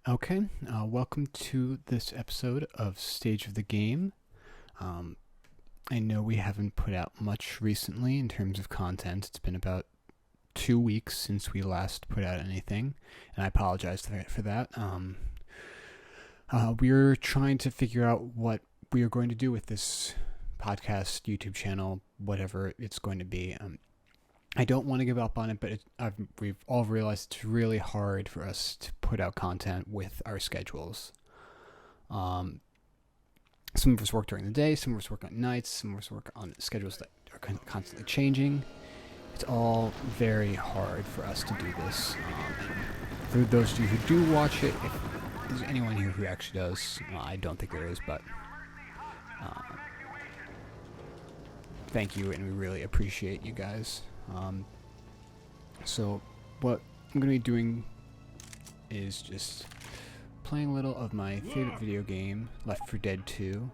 Okay, welcome to this episode of Stage of the Game. Um, I know we haven't put out much recently in terms of content. It's been about 2 weeks since we last put out anything, and I apologize for that. We're trying to figure out what we are going to do with this podcast, YouTube channel, whatever it's going to be. I don't want to give up on it, but we've all realized it's really hard for us to put out content with our schedules. Some of us work during the day, some of us work on nights, some of us work on schedules that are constantly changing. It's all very hard for us to do this. For those of you who do watch it, if there's anyone here who actually does, I don't think there is, but thank you, and we really appreciate you guys. So what I'm going to be doing is just playing a little of my favorite video game, Left 4 Dead 2.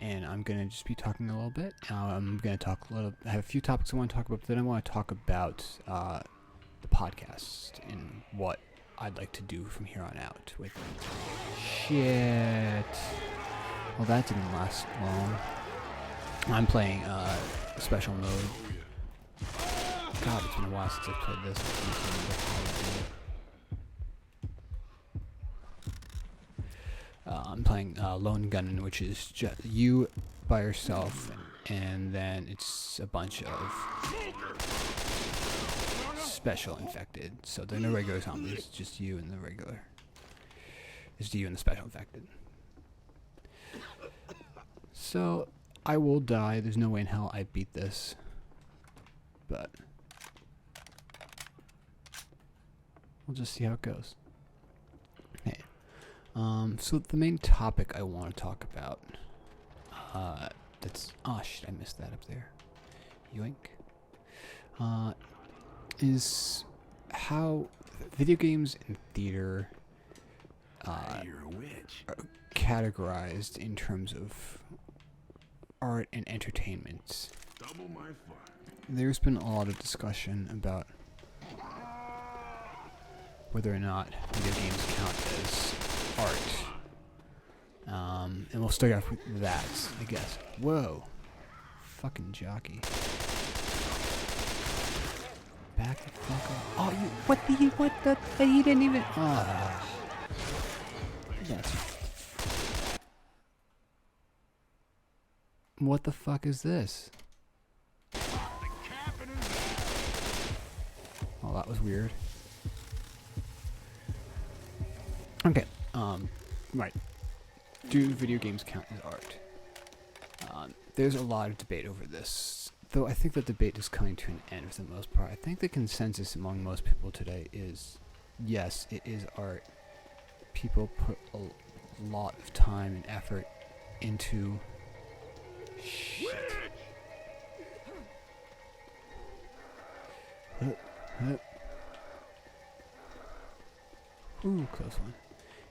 And I'm going to just be talking a little bit. I'm going to talk a little. I have a few topics I want to talk about, but then I want to talk about the podcast and what I'd like to do from here on out with it. Shit. Well, that didn't last long. I'm playing special mode. God, it's been a while since I played this. I'm playing Lone Gunman, which is just you by yourself, and then it's a bunch of special infected. So there are no regular zombies, just you and the regular. It's you and the special infected. So I will die. There's no way in hell I beat this. But we'll just see how it goes. Okay. So the main topic I want to talk about, oh shit, I missed that up there. Yoink. Is how video games and theater are categorized in terms of art and entertainment. There's been a lot of discussion about whether or not video games count as art. And we'll start off with that, I guess. Whoa. Fucking jockey. Back the fuck up. Oh, he didn't even, that's, what the fuck is this? Oh, that was weird. Okay, right. Do video games count as art? There's a lot of debate over this, though I think the debate is coming to an end for the most part. I think the consensus among most people today is, yes, it is art. People put a lot of time and effort into shit. Ooh, close one.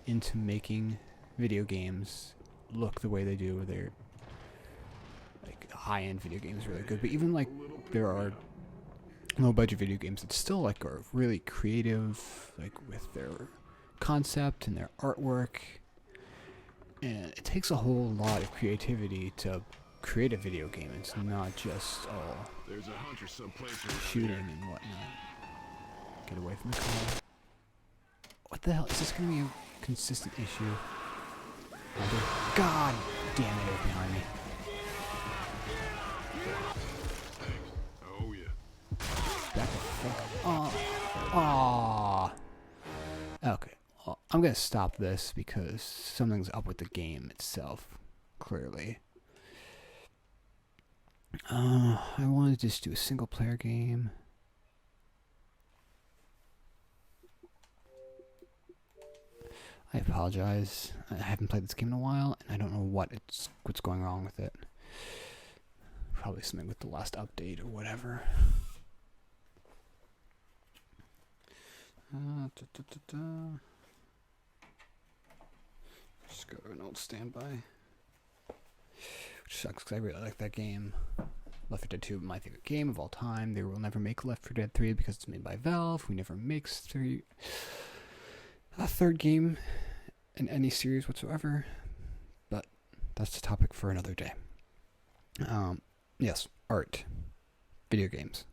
Into making video games look the way they do. They're like high-end video games, really good. But even like there are low-budget video games that still like are really creative, like with their concept and their artwork. And it takes a whole lot of creativity to create a video game. It's not just all shooting and whatnot. Get away from the car. What the hell? Is this going to be a consistent issue? God damn it, it was behind me. Oh yeah. Back the fuck. Oh. Okay. Well, I'm going to stop this because something's up with the game itself. Clearly. I want to just do a single player game. I apologize. I haven't played this game in a while, and I don't know what's going wrong with it. Probably something with the last update or whatever. Just go to an old standby. Which sucks because I really like that game. Left 4 Dead 2, my favorite game of all time. They will never make Left 4 Dead 3 because it's made by Valve, who never makes 3. a third game in any series whatsoever, but that's the topic for another day. Yes, art. Video games.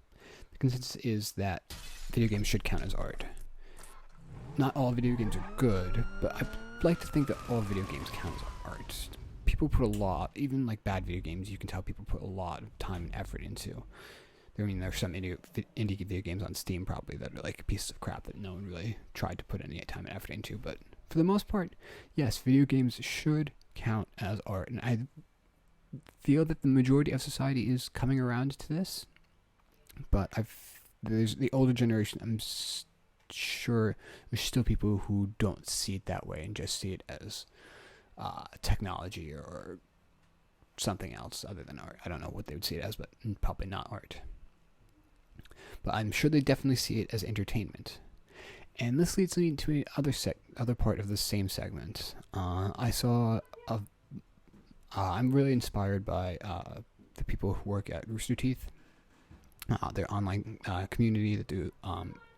The consensus is that video games should count as art. Not all video games are good, but I like to think that all video games count as art. People put a lot, even like bad video games, you can tell people put a lot of time and effort into. I mean, there's some indie video games on Steam probably that are like pieces of crap that no one really tried to put any time and effort into, but for the most part, yes, video games should count as art, and I feel that the majority of society is coming around to this, but there's the older generation, I'm sure there's still people who don't see it that way and just see it as technology or something else other than art. I don't know what they would see it as, but probably not art. But I'm sure they definitely see it as entertainment. And this leads me to other part of the same segment. I'm really inspired by the people who work at Rooster Teeth, their online community that do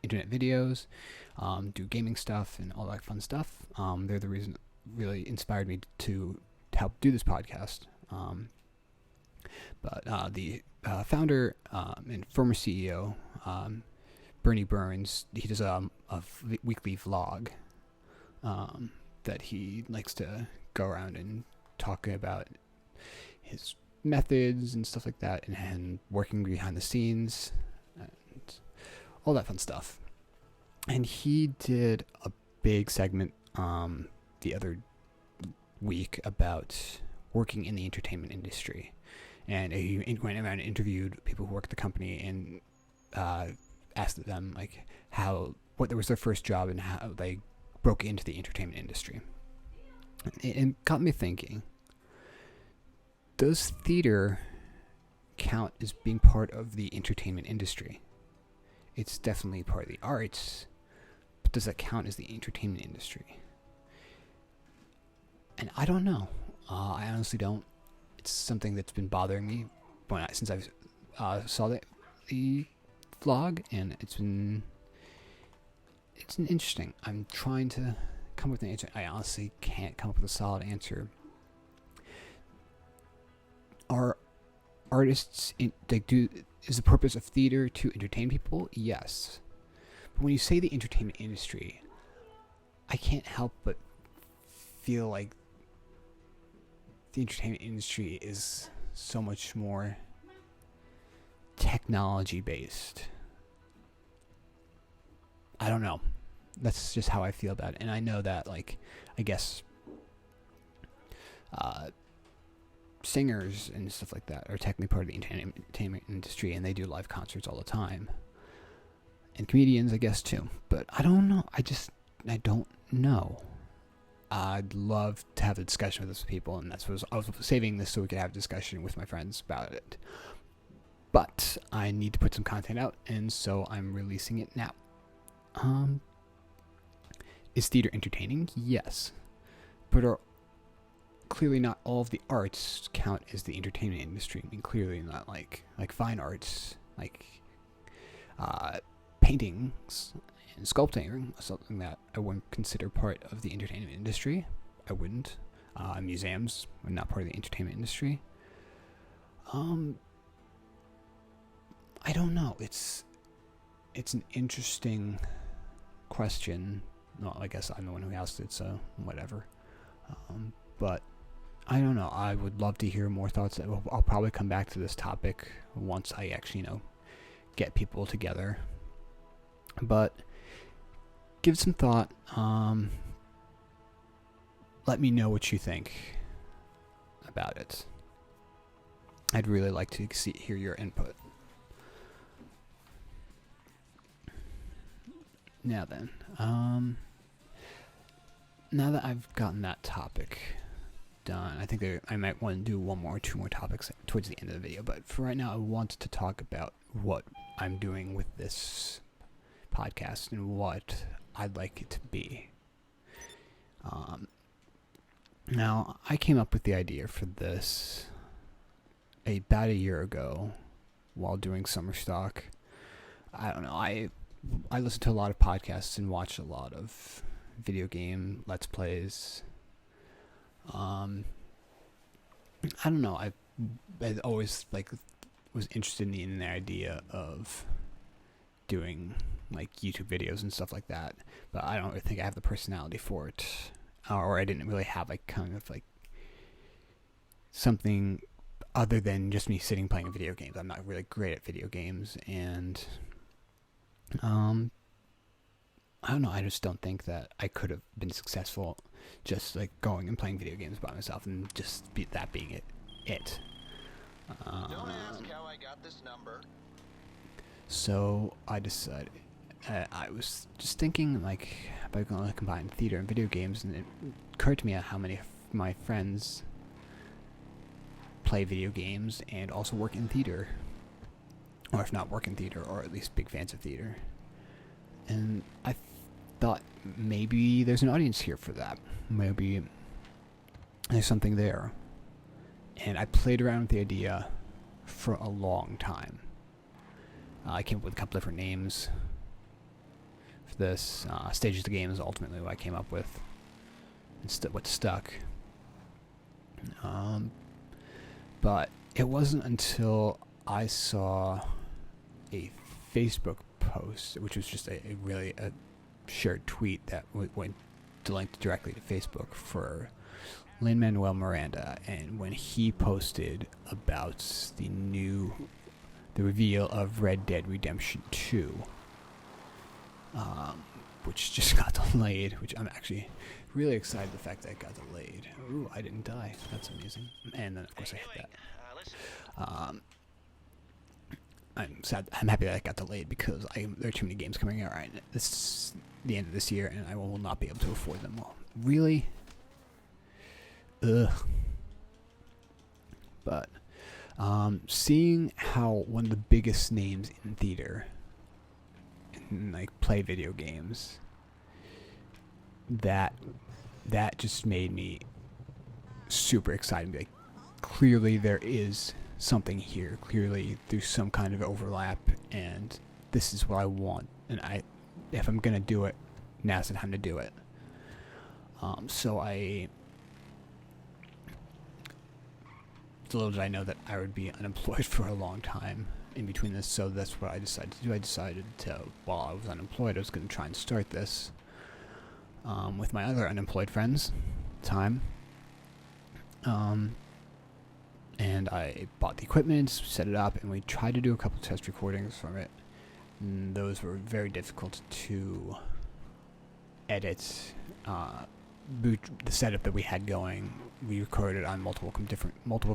internet videos, do gaming stuff and all that fun stuff. They're the reason that really inspired me to help do this podcast. But the founder and former CEO, Bernie Burns, he does a weekly vlog that he likes to go around and talk about his methods and stuff like that, and working behind the scenes and all that fun stuff. And he did a big segment the other week about working in the entertainment industry, and he went around and interviewed people who work at the company and asked them like what was their first job and how they broke into the entertainment industry. It got me thinking, does theater count as being part of the entertainment industry? It's definitely part of the arts, but does that count as the entertainment industry? And I don't know. I honestly don't. It's something that's been bothering me since I saw the vlog, and it's interesting. I'm trying to come up with an answer. I honestly can't come up with a solid answer. Are artists is the purpose of theater to entertain people? Yes. But when you say the entertainment industry, I can't help but feel like the entertainment industry is so much more technology based. I don't know. That's just how I feel about it. And I know that, like, I guess singers and stuff like that are technically part of the entertainment industry, and they do live concerts all the time. And comedians, I guess, too. But I don't know. I don't know. I'd love to have a discussion with those people, and that's what I was saving this so we could have a discussion with my friends about it. But I need to put some content out, and so I'm releasing it now. Is theater entertaining? Yes. But clearly not all of the arts count as the entertainment industry. I mean, clearly not like fine arts, like paintings and sculpting, something that I wouldn't consider part of the entertainment industry. I wouldn't. Museums are not part of the entertainment industry. I don't know. It's an interesting question. Well, I guess I'm the one who asked it, so whatever. But I don't know. I would love to hear more thoughts. I'll probably come back to this topic once I actually, get people together. But give some thought. Let me know what you think about it. I'd really like to hear your input. Now then, now that I've gotten that topic done, I think I might want to do one more or two more topics towards the end of the video. But for right now, I want to talk about what I'm doing with this podcast and what I'd like it to be. Now, I came up with the idea for this about a year ago while doing summer stock. I don't know. I listen to a lot of podcasts and watch a lot of video game let's plays. I don't know. I always like was interested in the idea of doing like YouTube videos and stuff like that, but I don't really think I have the personality for it, or I didn't really have like kind of like something other than just me sitting playing video games. I'm not really great at video games, and I don't know. I just don't think that I could have been successful just like going and playing video games by myself and just that being it. Don't ask how I got this number. So I decided. I was just thinking like about going to combine theater and video games, and it occurred to me how many of my friends play video games and also work in theater, or if not work in theater, or at least big fans of theater. And I thought maybe there's an audience here for that. Maybe there's something there. And I played around with the idea for a long time. I came up with a couple different names for this. Stages of the Game is ultimately what I came up with. And what stuck. But it wasn't until I saw a Facebook post, which was just a shared tweet that went linked directly to Facebook for Lin-Manuel Miranda, and when he posted about the reveal of Red Dead Redemption 2, which just got delayed, which I'm actually really excited the fact that it got delayed. Ooh, I didn't die. That's amazing. And then of course I hit that. I'm sad. I'm happy that it got delayed because there are too many games coming out right now. This is the end of this year, and I will not be able to afford them all. Really? Ugh. But seeing how one of the biggest names in theater and like play video games, that just made me super excited. Like, clearly there is something here. Clearly there's some kind of overlap, and this is what I want. And if I'm gonna do it, now's the time to do it. So little did I know that I would be unemployed for a long time in between this, so that's what I decided to do. I decided to, while I was unemployed, I was going to try and start this with my other unemployed friends at the time. And I bought the equipment, set it up, and we tried to do a couple test recordings from it. And those were very difficult to edit. The setup that we had going, we recorded on multiple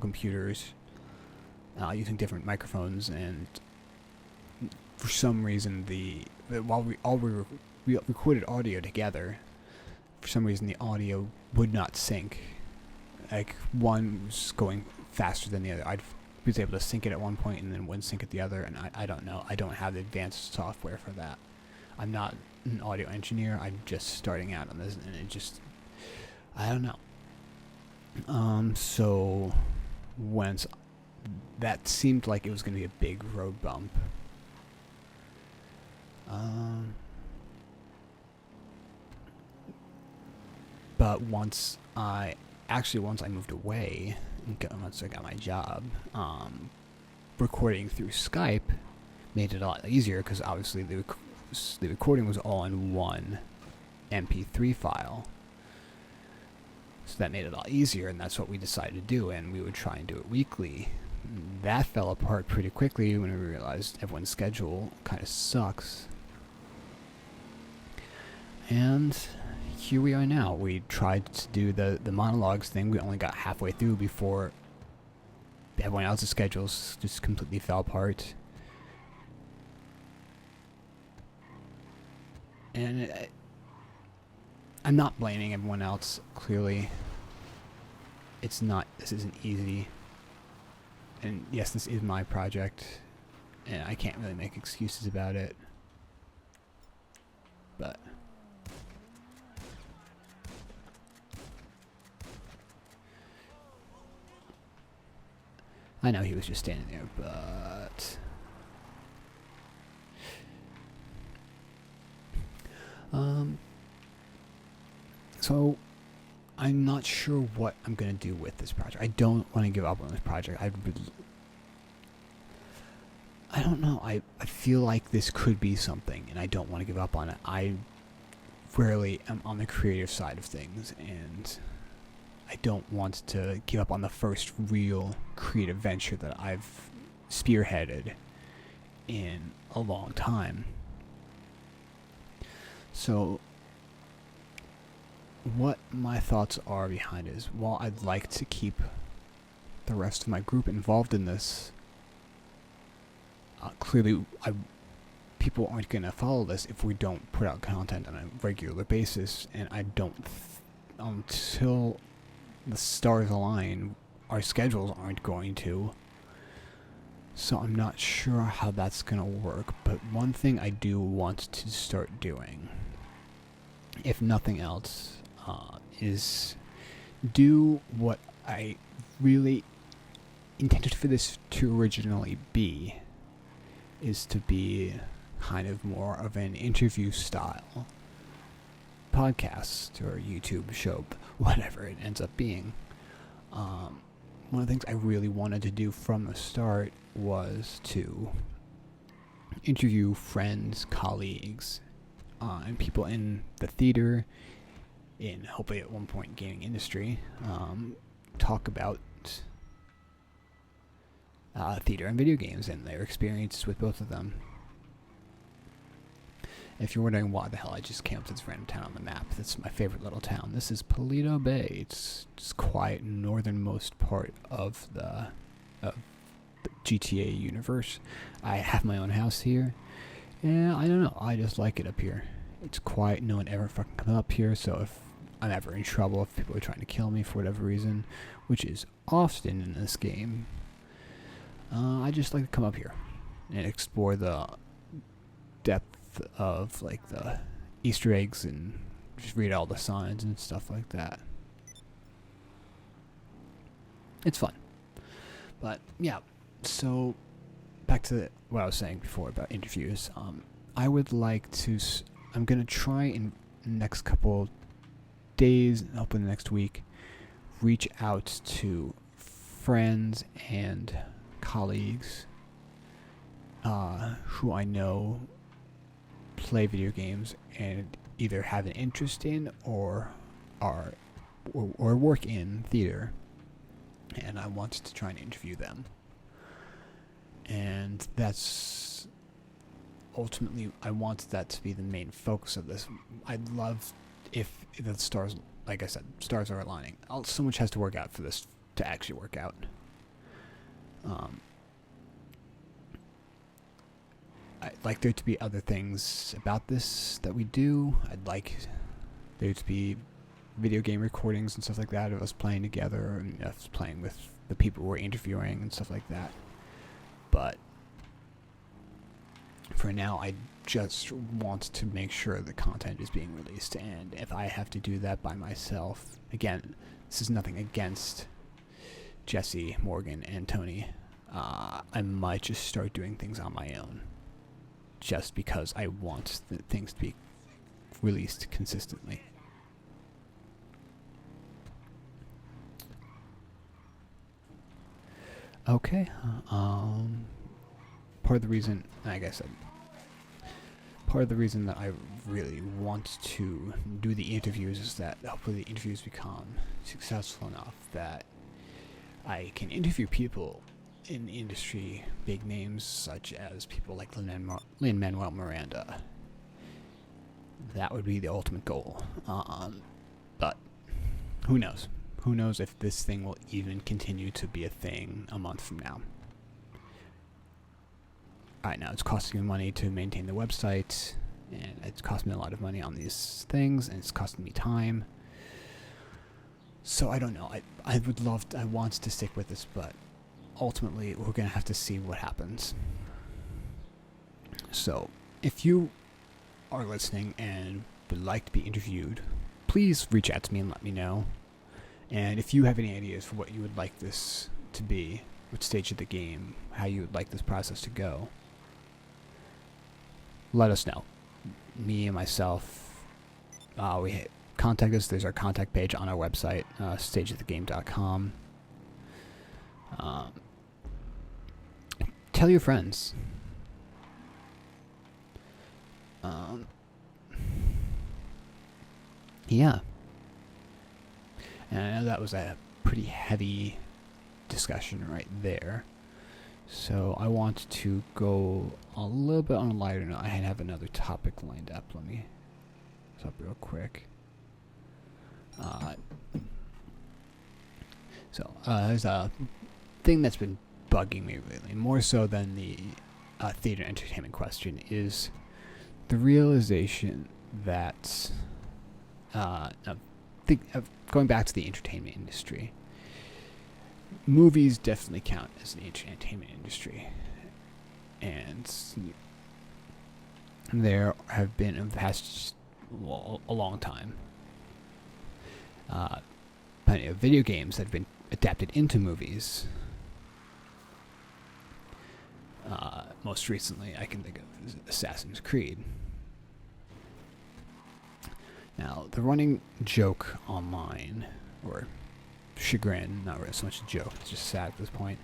computers, using different microphones, and for some reason while we recorded audio together, for some reason the audio would not sync. Like, one was going faster than the other. I was able to sync it at one point and then wouldn't sync at the other, and I don't know. I don't have the advanced software for that. I'm not an audio engineer. I'm just starting out on this, and it just, I don't know. So once that seemed like it was going to be a big road bump, but once I moved away, once I got my job, recording through Skype made it a lot easier, because obviously the recording was all in one MP3 file. So that made it a lot easier, and that's what we decided to do, and we would try and do it weekly. That fell apart pretty quickly when we realized everyone's schedule kind of sucks. And here we are now. We tried to do the monologues thing. We only got halfway through before everyone else's schedules just completely fell apart. And I'm not blaming everyone else, clearly. This isn't easy. And yes, this is my project, and I can't really make excuses about it. But I know he was just standing there, but So I'm not sure what I'm gonna do with this project. I don't want to give up on this project. I don't know. I feel like this could be something, and I don't want to give up on it. I rarely am on the creative side of things, and I don't want to give up on the first real creative venture that I've spearheaded in a long time. So what my thoughts are behind it is, while I'd like to keep the rest of my group involved in this, clearly people aren't going to follow this if we don't put out content on a regular basis, and I don't until the stars align, our schedules aren't going to. So I'm not sure how that's going to work, but one thing I do want to start doing, if nothing else, is do what I really intended for this to originally be, is to be kind of more of an interview style podcast or YouTube show, whatever it ends up being. One of the things I really wanted to do from the start was to interview friends, colleagues, and people in the theater, in hopefully at one point gaming industry, talk about theater and video games and their experiences with both of them. If you're wondering why the hell I just came up to this random town on the map, that's my favorite little town. This is Paleto Bay. It's just quiet northernmost part of the GTA universe. I have my own house here. Yeah, I don't know. I just like it up here. It's quiet. No one ever fucking comes up here. So if I'm ever in trouble, if people are trying to kill me for whatever reason, which is often in this game, I just like to come up here and explore the depth of like the Easter eggs and just read all the signs and stuff like that. It's fun. But yeah, so back to what I was saying before about interviews. I would like to. I'm gonna try in the next couple days, hopefully the next week, reach out to friends and colleagues who I know play video games and either have an interest in or work in theater, and I want to try and interview them. And that's ultimately, I want that to be the main focus of this. I'd love if the stars, like I said, stars are aligning. So much has to work out for this to actually work out. I'd like there to be other things about this that we do. I'd like there to be video game recordings and stuff like that of us playing together and us playing with the people we're interviewing and stuff like that. But for now, I just want to make sure the content is being released, and if I have to do that by myself, again, this is nothing against Jesse, Morgan, and Tony. I might just start doing things on my own, just because I want things to be released consistently. Okay, part of the reason, like I said, part of the reason that I really want to do the interviews is that hopefully the interviews become successful enough that I can interview people in the industry, big names such as people like Lin-Manuel Miranda. That would be the ultimate goal. But who knows? Who knows if this thing will even continue to be a thing a month from now. Right now, it's costing me money to maintain the website, and it's costing me a lot of money on these things, and it's costing me time. So I don't know. I would love to, I want to stick with this, but ultimately we're going to have to see what happens. So if you are listening and would like to be interviewed, please reach out to me and let me know. And if you have any ideas for what you would like this to be, what stage of the game, how you would like this process to go, let us know. Me and myself, we contact us, there's our contact page on our website, stageofthegame.com. Tell your friends. Yeah. And I know that was a pretty heavy discussion right there. So I want to go a little bit on a lighter note. I have another topic lined up. Let me up real quick. There's a thing that's been bugging me lately, more so than the theater entertainment question, is the realization that going back to the entertainment industry, movies definitely count as the entertainment industry, and there have been in the past a long time plenty of video games that have been adapted into movies. Most recently, I can think of Assassin's Creed. Now, the running joke online, or chagrin, not really so much a joke, it's just sad at this point,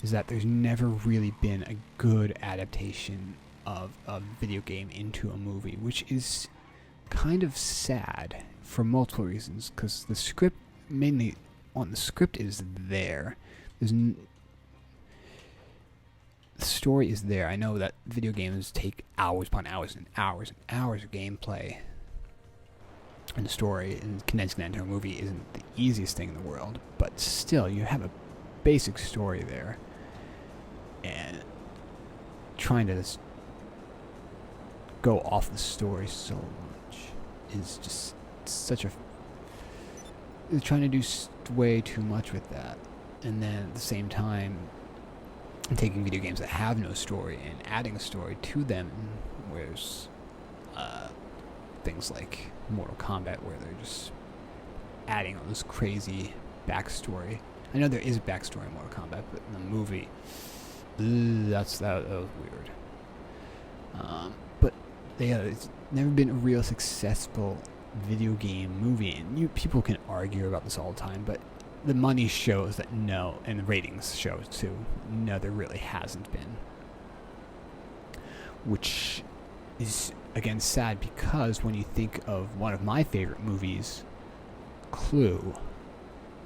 is that there's never really been a good adaptation of a video game into a movie, which is kind of sad for multiple reasons, because the script, mainly on the script, is there. The story is there. I know that video games take hours upon hours and hours and hours of gameplay, and the story, and condensing that into a movie isn't the easiest thing in the world, but still, you have a basic story there, and trying to just go off the story so much is just such a... They're trying to do way too much with that, and then at the same time taking video games that have no story and adding a story to them, whereas things like Mortal Kombat, where they're just adding all this crazy backstory. I know there is a backstory in Mortal Kombat, but in the movie, that was weird. But yeah, it's never been a real successful video game movie, and people can argue about this all the time, but the money shows that no, and the ratings show too, no, there really hasn't been. Which is, again, sad, because when you think of one of my favorite movies, Clue,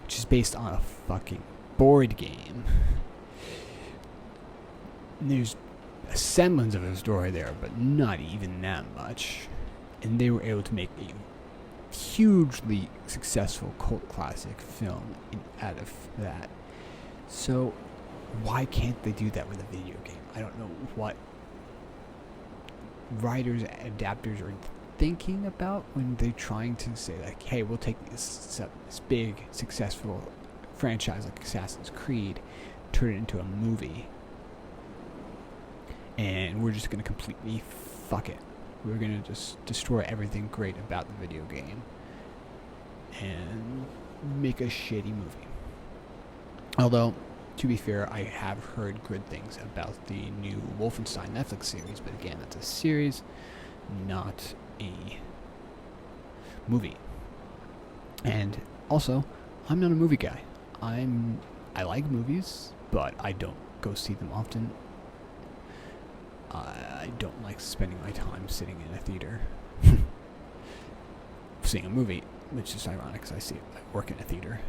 which is based on a fucking board game, there's a semblance of a story there, but not even that much. And they were able to make a hugely successful cult classic film out of that. So why can't they do that with a video game? I don't know what writers, adapters are thinking about when they're trying to say, like, hey, we'll take this big, successful franchise like Assassin's Creed, turn it into a movie, and we're just going to completely fuck it. We're going to just destroy everything great about the video game and make a shitty movie. Although, to be fair, I have heard good things about the new Wolfenstein Netflix series, but again, that's a series, not a movie. And also, I'm not a movie guy. I like movies, but I don't go see them often. I don't like spending my time sitting in a theater seeing a movie, which is ironic because I work in a theater,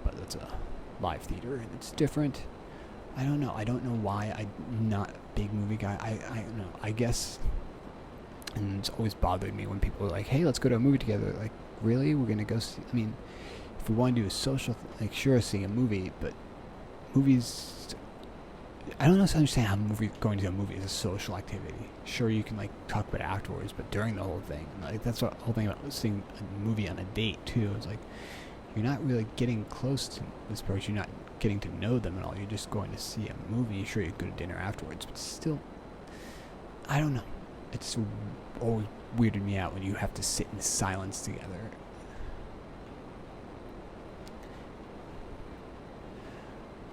but it's a live theater and it's different. I don't know why I'm not a big movie guy. I don't know. I guess, and it's always bothered me when people are like, "Hey, let's go to a movie together." Like, really? We're gonna go see? I mean, if we want to do a social, like, sure, seeing a movie, but movies. I don't understand how going to a movie is a social activity. Sure, you can, like, talk about it afterwards, but during the whole thing, like, that's the whole thing about seeing a movie on a date too. It's like, you're not really getting close to this person. You're not getting to know them at all. You're just going to see a movie. Sure, you go to dinner afterwards, but still, I don't know. It's always weirded me out when you have to sit in silence together.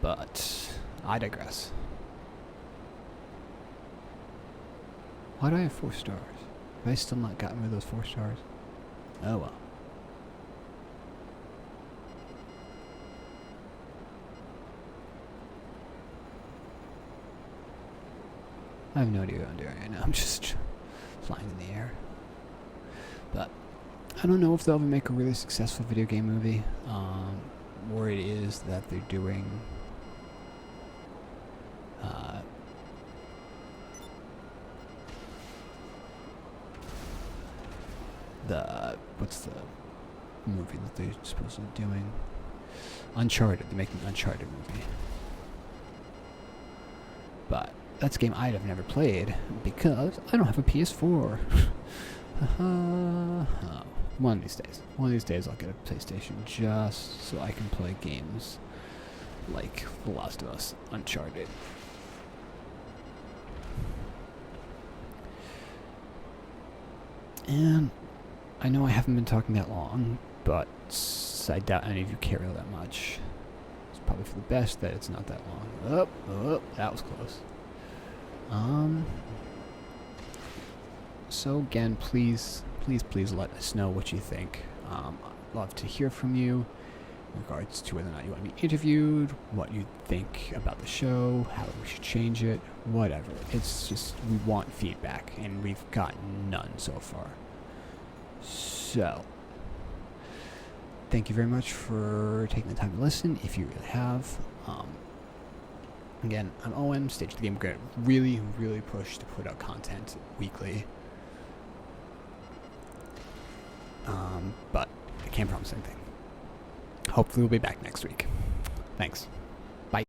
But I digress. Why do I have 4 stars? Have I still not gotten rid of those 4 stars? Oh well. I have no idea what I'm doing right now. I'm just flying in the air. But I don't know if they'll ever make a really successful video game movie. Or it is that they're doing what's the movie that they're supposed to be doing? Uncharted. They're making an Uncharted movie. But that's a game I'd have never played because I don't have a PS4. One of these days. One of these days I'll get a PlayStation just so I can play games like The Last of Us, Uncharted. And I know I haven't been talking that long, but I doubt any of you care that much. It's probably for the best that it's not that long. Oh, that was close. So again, please let us know what you think. I'd love to hear from you in regards to whether or not you want to be interviewed, what you think about the show, how we should change it, whatever. It's just, we want feedback, and we've gotten none so far. So, thank you very much for taking the time to listen, if you really have. Again, I'm Owen, Stage of the Game. We're going to really push to put out content weekly. But I can't promise anything. Hopefully we'll be back next week. Thanks. Bye.